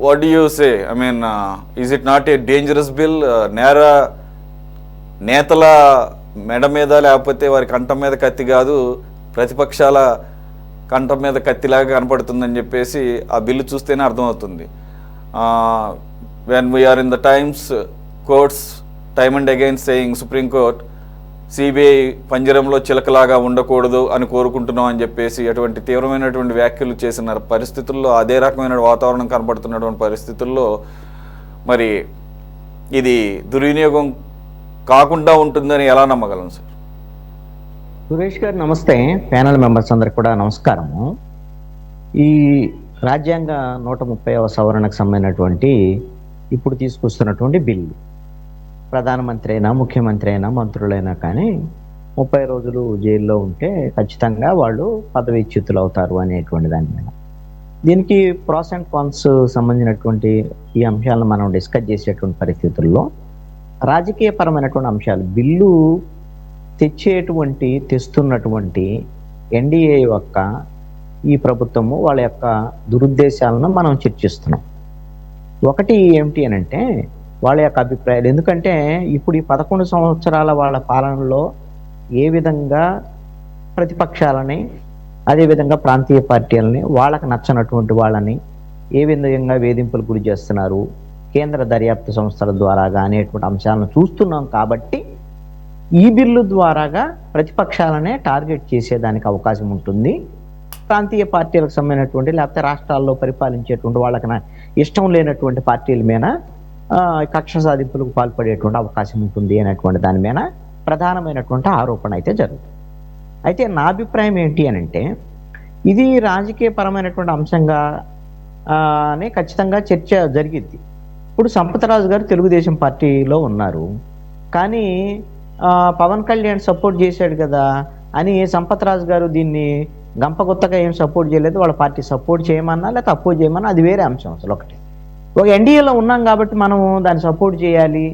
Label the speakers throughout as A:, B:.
A: what do you say? I mean, is it not a dangerous bill? నేతల మెడ మీద లేకపోతే వారి కంఠం మీద కత్తి కాదు, ప్రతిపక్షాల కంఠం మీద కత్తిలాగా కనపడుతుందని చెప్పేసి ఆ బిల్లు చూస్తేనే అర్థమవుతుంది. When we're in the times courts time and again saying supreme court CBI పంజరంలో చిలకలాగా ఉండకూడదు అని కోరుకుంటున్నాం అని చెప్పేసి అటువంటి తీవ్రమైనటువంటి వ్యాఖ్యలు చేసిన పరిస్థితుల్లో, అదే రకమైన వాతావరణం కనపడుతున్నటువంటి పరిస్థితుల్లో మరి ఇది దుర్వినియోగం కాకుండా ఉంటుందని ఎలా నమ్మగలను సార్?
B: సురేష్ గారు నమస్తే, ప్యానల్ మెంబర్స్ అందరికి కూడా నమస్కారము. ఈ రాజ్యాంగ 130వ సవరణకు సంబంధించినటువంటి ఇప్పుడు తీసుకొస్తున్నటువంటి బిల్లు, ప్రధానమంత్రి అయినా ముఖ్యమంత్రి అయినా మంత్రులైనా కానీ 30 రోజులు జైల్లో ఉంటే ఖచ్చితంగా వాళ్ళు పదవీచ్యుతులు అవుతారు అనేటువంటి దాని మీద, దీనికి ప్రాస్ అండ్ కాన్స్ సంబంధించినటువంటి ఈ అంశాలను మనం డిస్కస్ చేసేటువంటి పరిస్థితుల్లో రాజకీయపరమైనటువంటి అంశాలు, బిల్లు తెస్తున్నటువంటి ఎన్డీఏ యొక్క ఈ ప్రభుత్వము వాళ్ళ యొక్క దురుద్దేశాలను మనం చర్చిస్తున్నాం. ఒకటి ఏమిటి అని అంటే వాళ్ళ యొక్క అభిప్రాయాలు. ఎందుకంటే ఇప్పుడు ఈ 11 సంవత్సరాల వాళ్ళ పాలనలో ఏ విధంగా ప్రతిపక్షాలని, అదేవిధంగా ప్రాంతీయ పార్టీలని, వాళ్ళకి నచ్చనటువంటి వాళ్ళని ఏ విధంగా వేధింపులు గురి చేస్తున్నారు, కేంద్ర దర్యాప్తు సంస్థల ద్వారాగా అనేటువంటి అంశాలను చూస్తున్నాం. కాబట్టి ఈ బిల్లు ద్వారాగా ప్రతిపక్షాలనే టార్గెట్ చేసేదానికి అవకాశం ఉంటుంది. ప్రాంతీయ పార్టీలకు సంబంధించినటువంటి లేకపోతే రాష్ట్రాల్లో పరిపాలించేటువంటి వాళ్ళకి ఇష్టం లేనటువంటి పార్టీల మీద కక్ష సాధింపులకు పాల్పడేటువంటి అవకాశం ఉంటుంది అనేటువంటి దాని మీద ప్రధానమైనటువంటి ఆరోపణ అయితే జరుగుతుంది. అయితే నా అభిప్రాయం ఏంటి అని అంటే ఇది రాజకీయపరమైనటువంటి అంశంగా ఖచ్చితంగా చర్చ జరిగింది. ఇప్పుడు సంపతరాజు గారు తెలుగుదేశం పార్టీలో ఉన్నారు, కానీ పవన్ కళ్యాణ్ సపోర్ట్ చేశాడు కదా అని సంపతరాజు గారు దీన్ని గంపగొత్తగా ఏం సపోర్ట్ చేయలేదు. వాళ్ళ పార్టీ సపోర్ట్ చేయమన్నా లేకపోతే అపోజ్ చేయమన్నా అది వేరే అంశం. అసలు ఒకటి ఒక ఎన్డీఏలో ఉన్నాం కాబట్టి మనము దాన్ని సపోర్ట్ చేయాలి,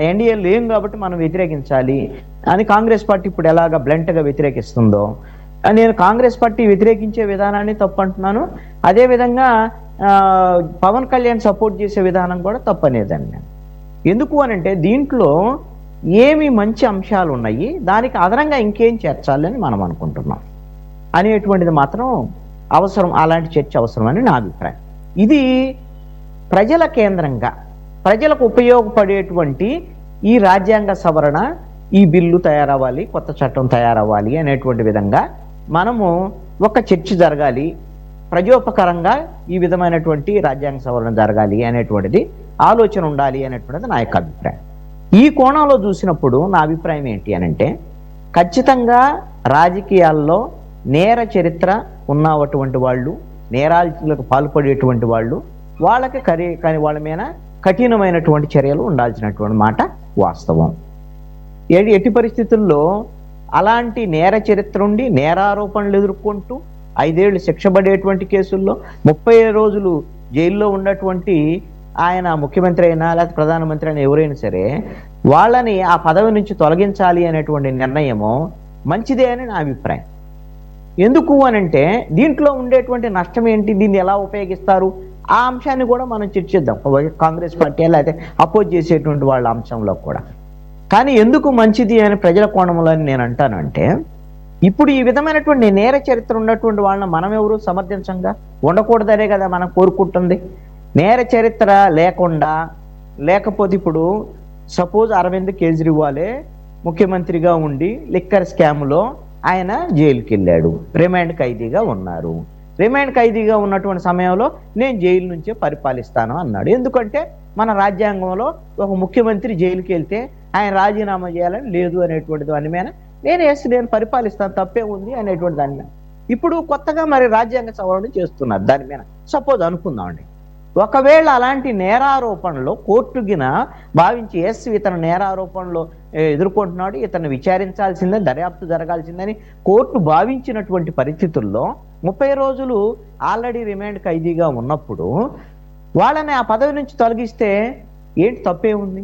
B: ఎన్డీఏలో లేం కాబట్టి మనం వ్యతిరేకించాలి అని కాంగ్రెస్ పార్టీ ఇప్పుడు ఎలాగ బ్లంట్గా వ్యతిరేకిస్తుందో, నేను కాంగ్రెస్ పార్టీ వ్యతిరేకించే విధానాన్ని తప్పు అంటున్నాను. అదేవిధంగా పవన్ కళ్యాణ్ సపోర్ట్ చేసే విధానం కూడా తప్పనేదాన్ని నేను. ఎందుకు అనంటే దీంట్లో ఏమి మంచి అంశాలు ఉన్నాయి, దానికి అదనంగా ఇంకేం చేర్చాలని మనం అనుకుంటున్నాం అనేటువంటిది మాత్రం అవసరం, అలాంటి చర్చ అవసరమని నా అభిప్రాయం. ఇది ప్రజల కేంద్రంగా ప్రజలకు ఉపయోగపడేటువంటి ఈ రాజ్యాంగ సవరణ, ఈ బిల్లు తయారవ్వాలి, కొత్త చట్టం తయారవ్వాలి అనేటువంటి విధంగా మనము ఒక చర్చ జరగాలి, ప్రజోపకరంగా ఈ విధమైనటువంటి రాజ్యాంగ సవరణ జరగాలి అనేటువంటిది ఆలోచన ఉండాలి అనేటువంటిది నా యొక్క అభిప్రాయం. ఈ కోణంలో చూసినప్పుడు నా అభిప్రాయం ఏంటి అనంటే ఖచ్చితంగా రాజకీయాల్లో నేర చరిత్ర ఉన్నటువంటి వాళ్ళు, నేరాలకు పాల్పడేటువంటి వాళ్ళు, వాళ్ళకి కానీ వాళ్ళ మీద కఠినమైనటువంటి చర్యలు ఉండాల్సినటువంటి మాట వాస్తవం. ఎట్టి పరిస్థితుల్లో అలాంటి నేర చరిత్ర ఉండి నేరారోపణలు ఎదుర్కొంటూ 5 ఏళ్ళు శిక్ష పడేటువంటి కేసుల్లో 30 రోజులు జైల్లో ఉన్నటువంటి ఆయన ముఖ్యమంత్రి అయినా లేకపోతే ప్రధానమంత్రి అయినా ఎవరైనా సరే వాళ్ళని ఆ పదవి నుంచి తొలగించాలి అనేటువంటి నిర్ణయము మంచిదే అని నా అభిప్రాయం. ఎందుకు అనంటే దీంట్లో ఉండేటువంటి నష్టం ఏంటి, దీన్ని ఎలా ఉపయోగిస్తారు, ఆ అంశాన్ని కూడా మనం చర్చిద్దాం. కాంగ్రెస్ పార్టీ లేకపోతే అపోజ్ చేసేటువంటి వాళ్ళ అంశంలో కూడా. కానీ ఎందుకు మంచిది అని ప్రజల కోణంలో నేను అంటానంటే ఇప్పుడు ఈ విధమైనటువంటి నేర చరిత్ర ఉన్నటువంటి వాళ్ళని మనం ఎవరు సమర్థించంగా ఉండకూడదనే కదా మనం కోరుకుంటుంది. నేర చరిత్ర లేకపోతే ఇప్పుడు సపోజ్ అరవింద్ కేజ్రీవాలే ముఖ్యమంత్రిగా ఉండి లిక్కర్ స్కామ్లో ఆయన జైలుకి వెళ్ళాడు, రిమాండ్ ఖైదీగా ఉన్నారు. రిమాండ్ ఖైదీగా ఉన్నటువంటి సమయంలో నేను జైలు నుంచే పరిపాలిస్తాను అన్నాడు. ఎందుకంటే మన రాజ్యాంగంలో ఒక ముఖ్యమంత్రి జైలుకి వెళ్తే ఆయన రాజీనామా చేయాలని లేదు అనేటువంటి దాని మీద నేను పరిపాలిస్తాను, తప్పే ఉంది అనేటువంటి దాని మీద ఇప్పుడు కొత్తగా మరి రాజ్యాంగ సవరణ చేస్తున్నారు. దాని మీద సపోజ్ అనుకుందామండి, ఒకవేళ అలాంటి నేరారోపణలో కోర్టుగిన భావించి ఇతను నేరారోపణలో ఎదుర్కొంటున్నాడు, ఇతను విచారించాల్సిందని, దర్యాప్తు జరగాల్సిందని కోర్టు భావించినటువంటి పరిస్థితుల్లో 30 రోజులు ఆల్రెడీ రిమాండ్ ఖైదీగా ఉన్నప్పుడు వాళ్ళని ఆ పదవి నుంచి తొలగిస్తే ఏంటి తప్పే ఉంది?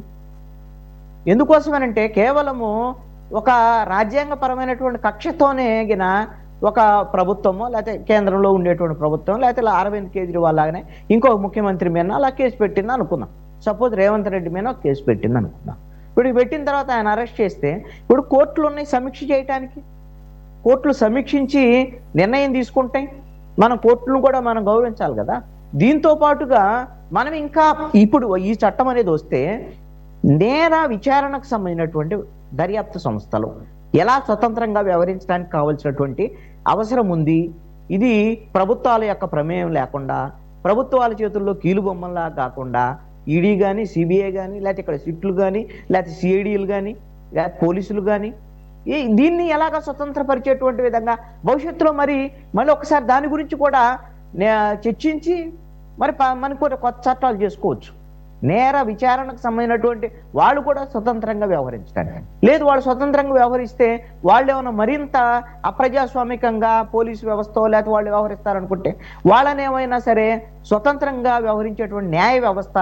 B: ఎందుకోసమనంటే కేవలము ఒక రాజ్యాంగపరమైనటువంటి కక్షతోనే గిన ఒక ప్రభుత్వమో లేకపోతే కేంద్రంలో ఉండేటువంటి ప్రభుత్వం లేకపోతే అరవింద్ కేజ్రీవాల్ లాగానే ఇంకో ముఖ్యమంత్రి మీద అలా కేసు పెట్టింది అనుకుందాం. సపోజ్ రేవంత్ రెడ్డి మీద ఒక కేసు పెట్టింది అనుకుందాం. ఇప్పుడు పెట్టిన తర్వాత ఆయన అరెస్ట్ చేస్తే ఇప్పుడు కోర్టులు ఉన్నాయి సమీక్ష చేయడానికి. కోర్టులు సమీక్షించి నిర్ణయం తీసుకుంటాయి. మనం కోర్టులను కూడా మనం గౌరవించాలి కదా. దీంతో పాటుగా మనం ఇంకా ఇప్పుడు ఈ చట్టం అనేది వస్తే నేర విచారణకు సంబంధించినటువంటి దర్యాప్తు సంస్థలు ఎలా స్వతంత్రంగా వ్యవహరించడానికి కావాల్సినటువంటి అవసరం ఉంది. ఇది ప్రభుత్వాల యొక్క ప్రమేయం లేకుండా, ప్రభుత్వాల చేతుల్లో కీలుబొమ్మలా కాకుండా ఈడీ కానీ, సిబిఐ కానీ, లేకపోతే ఇక్కడ సిట్లు కానీ, లేకపోతే సిఐడీలు కానీ, లేకపోతే పోలీసులు కానీ దీన్ని ఎలాగ స్వతంత్రపరిచేటువంటి విధంగా భవిష్యత్తులో మళ్ళీ ఒకసారి దాని గురించి కూడా చర్చించి మనకు కూడా కొత్త చట్టాలు చేసుకోవచ్చు. నేర విచారణకు సంబంధించినటువంటి వాళ్ళు కూడా స్వతంత్రంగా వ్యవహరించడానికి లేదు. వాళ్ళు స్వతంత్రంగా వ్యవహరిస్తే వాళ్ళు ఏమైనా మరింత అప్రజాస్వామికంగా పోలీసు వ్యవస్థ లేకపోతే వాళ్ళు వ్యవహరిస్తారనుకుంటే వాళ్ళని ఏమైనా సరే స్వతంత్రంగా వ్యవహరించేటువంటి న్యాయ వ్యవస్థ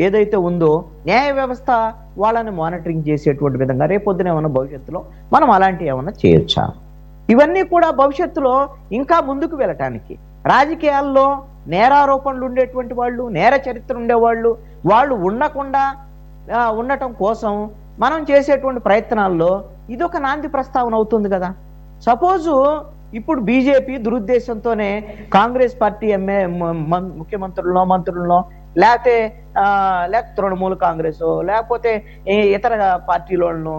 B: ఏదైతే ఉందో న్యాయ వ్యవస్థ వాళ్ళని మానిటరింగ్ చేసేటువంటి విధంగా రేపొద్దున ఏమైనా భవిష్యత్తులో మనం అలాంటివి ఏమైనా చేయొచ్చా? ఇవన్నీ కూడా భవిష్యత్తులో ఇంకా ముందుకు వెళ్ళటానికి రాజకీయాల్లో నేరారోపణలు ఉండేటువంటి వాళ్ళు, నేర చరిత్ర ఉండేవాళ్ళు వాళ్ళు ఉండటం కోసం మనం చేసేటువంటి ప్రయత్నాల్లో ఇదొక నాంది ప్రస్తావన అవుతుంది కదా. సపోజు ఇప్పుడు బీజేపీ దురుద్దేశంతోనే కాంగ్రెస్ పార్టీ మంత్రులను లేకపోతే తృణమూల కాంగ్రెస్ లేకపోతే ఇతర పార్టీలను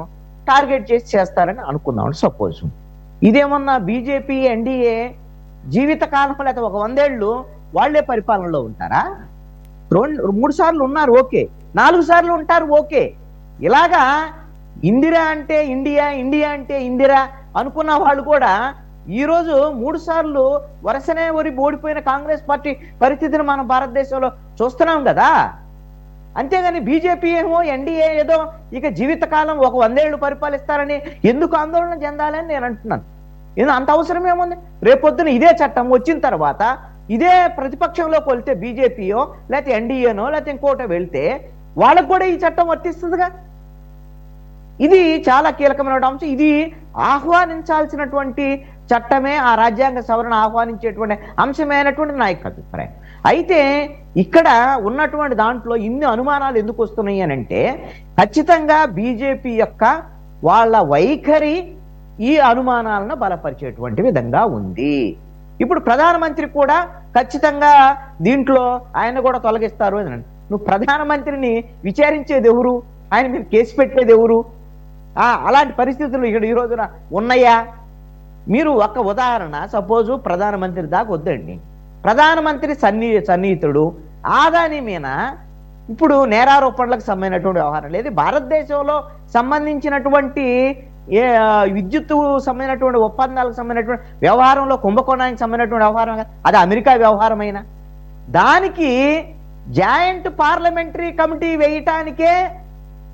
B: టార్గెట్ చేసి చేస్తారని అనుకుందాం. సపోజ్ ఇదేమన్నా బీజేపీ ఎన్డీఏ జీవితకాలం లేకపోతే ఒక 100 ఏళ్ళు వాళ్లే పరిపాలనలో ఉంటారా? 3 సార్లు ఉన్నారు ఓకే, 4 సార్లు ఉంటారు ఓకే. ఇలాగా ఇందిరా అంటే ఇండియా, ఇండియా అంటే ఇందిరా అనుకున్న వాళ్ళు కూడా ఈరోజు 3 సార్లు వరుసనే ఓడిపోయిన కాంగ్రెస్ పార్టీ పరిస్థితిని మనం భారతదేశంలో చూస్తున్నాం కదా. అంతేగాని బీజేపీ ఏమో ఎన్డీఏ ఏదో ఇక జీవితకాలం ఒక 100 ఏళ్ళు పరిపాలిస్తారని ఎందుకు ఆందోళన చెందాలని నేను అంటున్నాను. అంత అవసరం ఏముంది? రేపొద్దున ఇదే చట్టం వచ్చిన తర్వాత ఇదే ప్రతిపక్షంలోకి వెళ్తే బీజేపీయో లేకపోతే ఎన్డీఏనో లేకపోతే ఇంకోటో వెళ్తే వాళ్ళకు కూడా ఈ చట్టం వర్తిస్తుందిగా. ఇది చాలా కీలకమైన అంశం. ఇది ఆహ్వానించాల్సినటువంటి చట్టమే, ఆ రాజ్యాంగ సవరణ ఆహ్వానించేటువంటి అంశమైనటువంటి నా యొక్క అభిప్రాయం. అయితే ఇక్కడ ఉన్నటువంటి దాంట్లో ఇన్ని అనుమానాలు ఎందుకు వస్తున్నాయి అని అంటే ఖచ్చితంగా బీజేపీ యొక్క వాళ్ళ వైఖరి ఈ అనుమానాలను బలపరిచేటువంటి విధంగా ఉంది. ఇప్పుడు ప్రధానమంత్రి కూడా ఖచ్చితంగా దీంట్లో ఆయన కూడా తొలగిస్తారు అని. నువ్వు ప్రధానమంత్రిని విచారించేది ఎవరు? ఆయన మీరు కేసు పెట్టేది ఎవరు? అలాంటి పరిస్థితులు ఇక్కడ ఈ రోజున ఉన్నాయా? మీరు ఒక ఉదాహరణ సపోజు ప్రధానమంత్రి దాకా వద్దండి, ప్రధానమంత్రి సన్నిహితుడు ఆదాని మీద ఇప్పుడు నేరారోపణలకు సంబంధించినటువంటి వ్యవహారం లేదు. భారతదేశంలో సంబంధించినటువంటి విద్యుత్తు సంబంధించినటువంటి ఒప్పందాలకు సంబంధించినటువంటి వ్యవహారంలో కుంభకోణానికి సంబంధించినటువంటి వ్యవహారం, అది అమెరికా వ్యవహారమైన దానికి జాయింట్ పార్లమెంటరీ కమిటీ వేయటానికే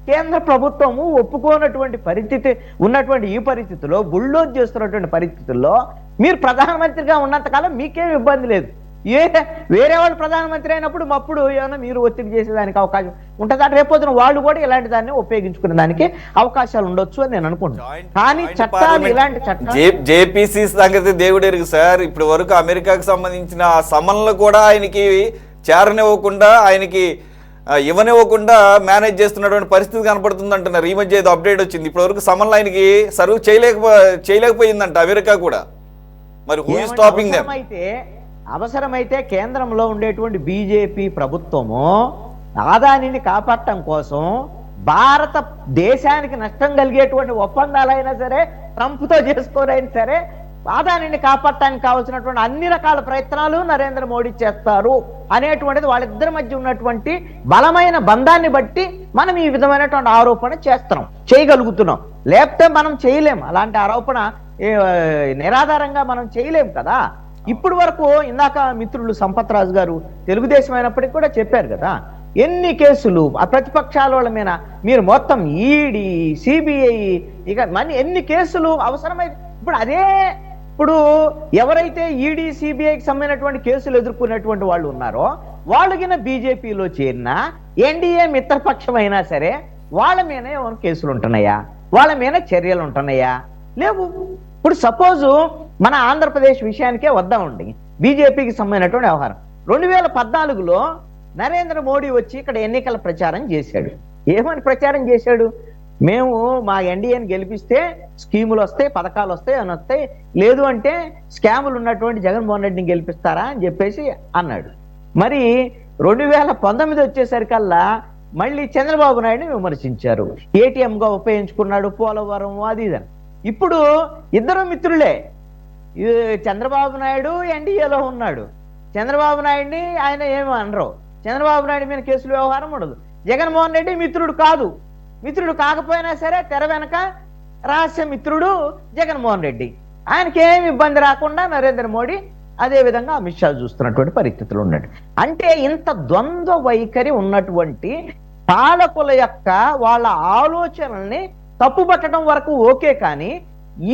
B: కేంద్ర ప్రభుత్వము ఒప్పుకోనటువంటి పరిస్థితి ఉన్నటువంటి ఈ పరిస్థితుల్లో, బుల్డోజ్ చేస్తున్నటువంటి పరిస్థితుల్లో మీరు ప్రధానమంత్రిగా ఉన్నంతకాలం మీకేం ఇబ్బంది లేదు. వేరే వాళ్ళు ప్రధానమంత్రి అయినప్పుడు అప్పుడు ఏమైనా మీరు ఒత్తిడి చేసేదానికి అవకాశం ఉంటుందా? రేపొద్దున వాళ్ళు కూడా ఇలాంటి దాన్ని ఉపయోగించుకునే దానికి అవకాశాలు ఉండొచ్చు అని నేను అనుకుంటున్నాను. కానీ చట్టాలు ఇలాంటి చట్టాలు
A: జేపీసీ సంగతి దేవుడెరుగు సార్. ఇప్పటి వరకు అమెరికాకు సంబంధించిన సమన్లు కూడా ఆయనకి చేరనివ్వకుండా, ఆయనకి ఇవ్వనివ్వకుండా మేనేజ్ చేస్తున్నటువంటి పరిస్థితి కనపడుతుంది అంటున్నారు. ఈ మధ్య ఏదో అప్డేట్ వచ్చింది. ఇప్పటి వరకు సమన్లు ఆయనకి సర్వ్ చేయలేకపోయిందంట అమెరికా కూడా. మరి హూ ఇస్ స్టాపింగ్ దెమ్?
B: అవసరమైతే కేంద్రంలో ఉండేటువంటి బీజేపీ ప్రభుత్వము ఆదానిని కాపాడటం కోసం భారత దేశానికి నష్టం కలిగేటువంటి ఒప్పందాలైనా సరే ట్రంప్తో చేసుకోరైనా సరే ఆదానిని కాపాడటానికి కావాల్సినటువంటి అన్ని రకాల ప్రయత్నాలు నరేంద్ర మోడీ చేస్తారు అనేటువంటిది వాళ్ళిద్దరి మధ్య ఉన్నటువంటి బలమైన బంధాన్ని బట్టి మనం ఈ విధమైనటువంటి ఆరోపణ చేయగలుగుతున్నాం. లేకపోతే మనం చేయలేం. అలాంటి ఆరోపణ నిరాధారంగా మనం చేయలేం కదా. ఇప్పుడు వరకు ఇందాక మిత్రులు సంపత్ రాజు గారు తెలుగుదేశం అయినప్పటికీ కూడా చెప్పారు కదా, ఎన్ని కేసులు ఆ ప్రతిపక్షాల వాళ్ళ మీద మీరు మొత్తం ఈడీ, సిబిఐ, ఇక ఎన్ని కేసులు అవసరమై ఇప్పుడు ఎవరైతే ఈడీ, సిబిఐకి సంబంధించినటువంటి కేసులు ఎదుర్కొనేటువంటి వాళ్ళు ఉన్నారో వాళ్ళు కింద బీజేపీలో చేరినా ఎన్డీఏ మిత్రపక్షం అయినా సరే వాళ్ళ మీద ఏమైనా కేసులు ఉంటున్నాయా? వాళ్ళ మీద చర్యలు ఉంటున్నాయా? లేవు. ఇప్పుడు సపోజు మన ఆంధ్రప్రదేశ్ విషయానికే వద్దామండి. బీజేపీకి సంబంధించినటువంటి వ్యవహారం 2014లో నరేంద్ర మోడీ వచ్చి ఇక్కడ ఎన్నికల ప్రచారం చేశాడు. ఏమని ప్రచారం చేశాడు? మేము మా ఎన్డీఏని గెలిపిస్తే స్కీములు వస్తాయి, పథకాలు వస్తాయి అని వస్తాయి, లేదు అంటే స్కాములు ఉన్నటువంటి జగన్మోహన్ రెడ్డిని గెలిపిస్తారా అని చెప్పేసి అన్నాడు. మరి 2019 వచ్చేసరికల్లా మళ్ళీ చంద్రబాబు నాయుడిని విమర్శించారు. ఏటీఎంగా ఉపయోగించుకున్నాడు, పోలవరం అది ఇదని. ఇప్పుడు ఇద్దరు మిత్రులే. చంద్రబాబు నాయుడు ఎన్డీఏలో ఉన్నాడు. చంద్రబాబు నాయుడిని ఆయన ఏమి అనరు. చంద్రబాబు నాయుడు మీద కేసుల వ్యవహారం ఉండదు. జగన్మోహన్ రెడ్డి మిత్రుడు కాదు. మిత్రుడు కాకపోయినా సరే తెర వెనక రహస్య మిత్రుడు జగన్మోహన్ రెడ్డి. ఆయనకి ఏమి ఇబ్బంది రాకుండా నరేంద్ర మోడీ అదే విధంగా అమిత్ షా చూస్తున్నటువంటి పరిస్థితులు ఉన్నాడు. అంటే ఇంత ద్వంద్వ వైఖరి ఉన్నటువంటి పాలకుల యొక్క వాళ్ళ ఆలోచనల్ని తప్పుపట్టడం వరకు ఓకే, కానీ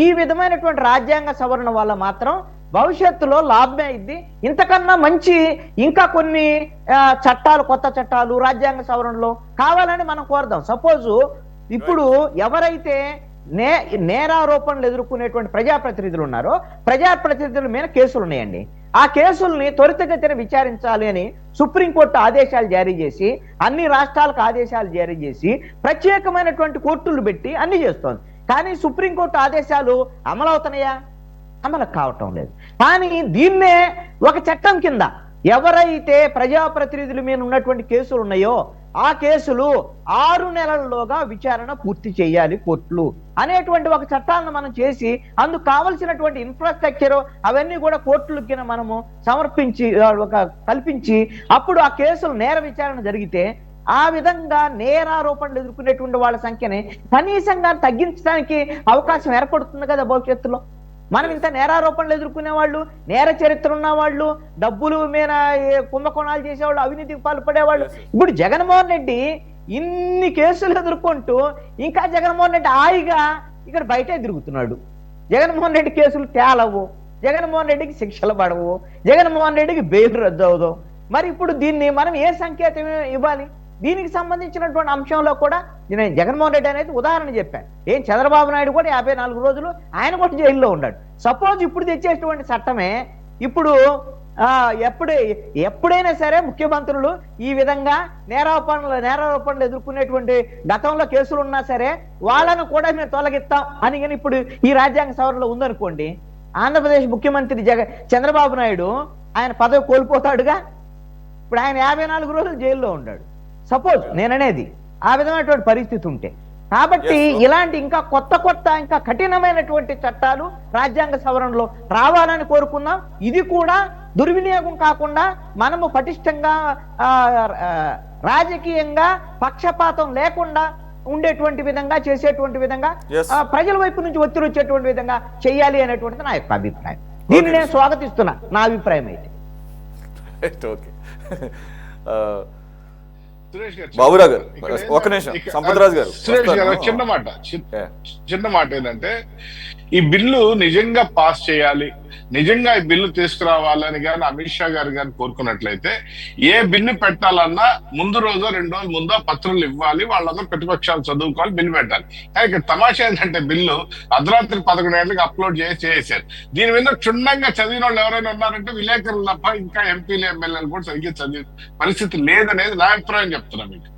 B: ఈ విధమైనటువంటి రాజ్యాంగ సవరణ వల్ల మాత్రం భవిష్యత్తులో లాభమే అయింది. ఇంతకన్నా మంచి ఇంకా కొన్ని చట్టాలు, కొత్త చట్టాలు రాజ్యాంగ సవరణలో కావాలని మనం కోరదాం. సపోజు ఇప్పుడు ఎవరైతే నేరారోపణలు ఎదుర్కొనేటువంటి ప్రజాప్రతినిధులు ఉన్నారో ప్రజాప్రతినిధుల మీద కేసులు ఉన్నాయండి. ఆ కేసుల్ని త్వరితగతిన విచారించాలి అని సుప్రీంకోర్టు ఆదేశాలు జారీ చేసి, అన్ని రాష్ట్రాలకు ఆదేశాలు జారీ చేసి, ప్రత్యేకమైనటువంటి కోర్టులు పెట్టి అన్ని చేస్తోంది. కానీ సుప్రీంకోర్టు ఆదేశాలు అమలవుతున్నాయా? అమలు కావటం లేదు. కానీ దీన్నే ఒక చట్టం కింద ఎవరైతే ప్రజాప్రతినిధుల మీద ఉన్నటువంటి కేసులు ఉన్నాయో ఆ కేసులు 6 నెలల్లోగా విచారణ పూర్తి చేయాలి కోర్టులు అనేటువంటి ఒక చట్టాలను మనం చేసి, అందుకు కావలసినటువంటి ఇన్ఫ్రాస్ట్రక్చర్ అవన్నీ కూడా కోర్టులకి మనము సమర్పించి కల్పించి, అప్పుడు ఆ కేసులు నేర విచారణ జరిగితే ఆ విధంగా నేరారోపణలు ఎదుర్కొనేటువంటి వాళ్ళ సంఖ్యని కనీసంగా తగ్గించడానికి అవకాశం ఏర్పడుతుంది కదా భవిష్యత్తులో. మనం ఇంత నేరారోపణలు ఎదుర్కొనే వాళ్ళు, నేర చరిత్ర ఉన్న వాళ్ళు, డబ్బులు మీద కుంభకోణాలు చేసేవాళ్ళు, అవినీతికి పాల్పడేవాళ్ళు. ఇప్పుడు జగన్మోహన్ రెడ్డి ఇన్ని కేసులు ఎదుర్కొంటూ ఇంకా జగన్మోహన్ రెడ్డి హాయిగా ఇక్కడ బయటే తిరుగుతున్నాడు. జగన్మోహన్ రెడ్డి కేసులు తేలవు, జగన్మోహన్ రెడ్డికి శిక్షలు పడవు, జగన్మోహన్ రెడ్డికి బెయిల్ రద్దు అవ్వదు. మరి ఇప్పుడు దీన్ని మనం ఏ సంకేతం ఇవ్వాలి? దీనికి సంబంధించినటువంటి అంశంలో కూడా నేను జగన్మోహన్ రెడ్డి అనేది ఉదాహరణ చెప్పాను. చంద్రబాబు నాయుడు కూడా 54 రోజులు ఆయన కూడా జైల్లో ఉన్నాడు. సపోజ్ ఇప్పుడు తెచ్చేటువంటి చట్టమే ఇప్పుడు ఎప్పుడైనా సరే ముఖ్యమంత్రులు ఈ విధంగా నేరారోపణలు ఎదుర్కొనేటువంటి గతంలో కేసులు ఉన్నా సరే వాళ్ళను కూడా మేము తొలగిస్తాం అని కానీ ఇప్పుడు ఈ రాజ్యాంగ సవరణలో ఉందనుకోండి, ఆంధ్రప్రదేశ్ ముఖ్యమంత్రి చంద్రబాబు నాయుడు ఆయన పదవి కోల్పోతాడుగా. ఇప్పుడు ఆయన 54 రోజులు జైల్లో ఉన్నాడు. సపోజ్ నేననేది ఆ విధమైనటువంటి పరిస్థితి ఉంటే. కాబట్టి ఇలాంటి ఇంకా కొత్త ఇంకా కఠినమైనటువంటి చట్టాలు రాజ్యాంగ సవరణలో రావాలని కోరుకుందాం. ఇది కూడా దుర్వినియోగం కాకుండా మనము పటిష్టంగా రాజకీయంగా పక్షపాతం లేకుండా ఉండేటువంటి విధంగా చేసేటువంటి విధంగా ప్రజల వైపు నుంచి ఒత్తిడి వచ్చేటువంటి విధంగా చేయాలి అనేటువంటిది నా యొక్క అభిప్రాయం. దీన్ని నేను స్వాగతిస్తున్నా, నా అభిప్రాయం అయితే.
A: బాబురావు గారు ఒక నిమిషం, సంపత్రాజు గారు
C: సురేష్ గారు చిన్న మాట ఏంటంటే, ఈ బిల్లు నిజంగా పాస్ చేయాలి, నిజంగా ఈ బిల్లు తీసుకురావాలని కానీ అమిత్ షా గారు కానీ కోరుకున్నట్లయితే ఏ బిల్లు పెట్టాలన్నా ముందు రోజు 2 రోజుల ముందో పత్రాలు ఇవ్వాలి, వాళ్ళందరూ ప్రతిపక్షాలు చదువుకోవాలి, బిల్లు పెట్టాలి. కానీ ఇక్కడ తమాషా ఏంటంటే బిల్లు అర్ధరాత్రి 11 గంటలకు అప్లోడ్ చేసేసారు. దీని మీద క్షుణ్ణంగా చదివిన వాళ్ళు ఎవరైనా ఉన్నారంటే విలేకరులు తప్ప ఇంకా ఎంపీలు ఎమ్మెల్యేలు కూడా సరిగ్గా చదివే పరిస్థితి లేదనేది నా అభిప్రాయం చెప్తున్నా మీకు.